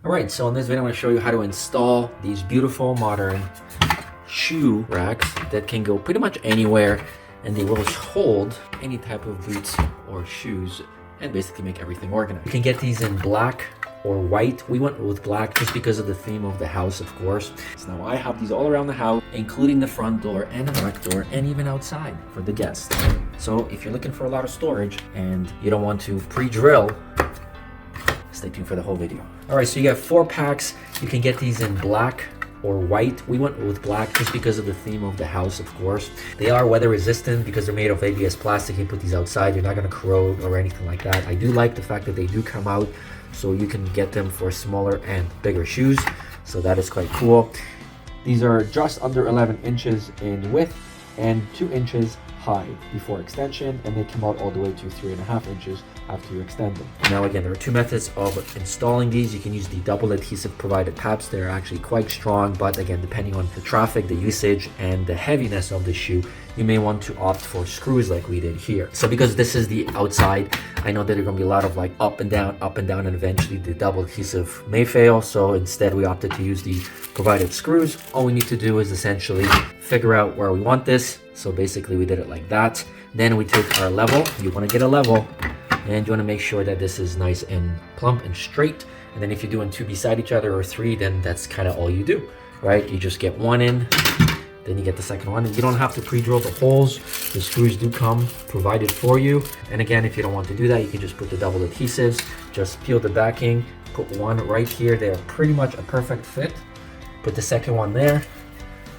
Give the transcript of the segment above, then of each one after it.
Alright, so in this video I'm going to show you how to install these beautiful modern shoe racks that can go pretty much anywhere, and they will hold any type of boots or shoes and basically make everything organized. You can get these in black or white. We went with black just because of the theme of the house, of course. So now I have these all around the house, including the front door and the back door, and even outside for the guests. So if you're looking for a lot of storage and you don't want to pre-drill, stay tuned for the whole video. All right, so you got 4 packs. You can get these in black or white. We went with black just because of the theme of the house, of course. They are weather resistant because they're made of ABS plastic. You put these outside, you're not gonna corrode or anything like that. I do like the fact that they do come out, so you can get them for smaller and bigger shoes. So that is quite cool. These are just under 11 inches in width and 2 inches high before extension, and they come out all the way to 3.5 inches after you extend them. Now again, there are 2 methods of installing these. You can use the double adhesive provided tabs. They're actually quite strong, but again, depending on the traffic, the usage, and the heaviness of the shoe, you may want to opt for screws like we did here. So because this is the outside, I know that there's gonna be a lot of like up and down, and eventually the double adhesive may fail. So instead we opted to use the provided screws. All we need to do is essentially figure out where we want this. So basically we did it like that. Then we take our level. You wanna get a level, and you wanna make sure that this is nice and plump and straight. And then if you're doing 2 beside each other or 3, then that's kind of all you do, right? You just get 1 in, then you get the second one. You don't have to pre-drill the holes. The screws do come provided for you. And again, if you don't want to do that, you can just put the double adhesives, just peel the backing, put 1 right here. They're pretty much a perfect fit. Put the second one there.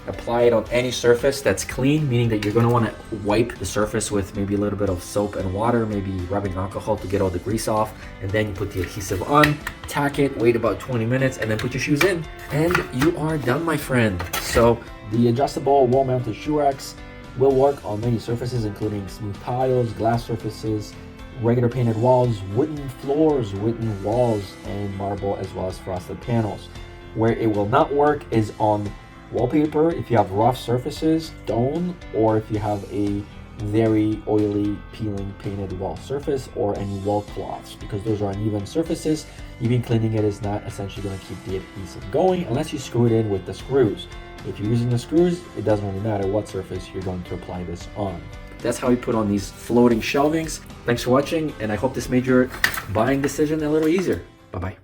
Apply it on any surface that's clean, meaning that you're going to want to wipe the surface with maybe a little bit of soap and water, maybe rubbing alcohol to get all the grease off, and then you put the adhesive on, tack it, wait about 20 minutes, and then put your shoes in, and you are done, my friend. So the adjustable wall-mounted shoe racks will work on many surfaces, including smooth tiles, glass surfaces, regular painted walls, wooden floors, wooden walls, and marble, as well as frosted panels. Where it will not work is on wallpaper, if you have rough surfaces, stone, or if you have a very oily peeling painted wall surface, or any wall cloths, because those are uneven surfaces. Even cleaning it is not essentially going to keep the adhesive going unless you screw it in with the screws. If you're using the screws, it doesn't really matter what surface you're going to apply this on. That's how we put on these floating shelvings. Thanks for watching, and I hope this made your buying decision a little easier. Bye-bye.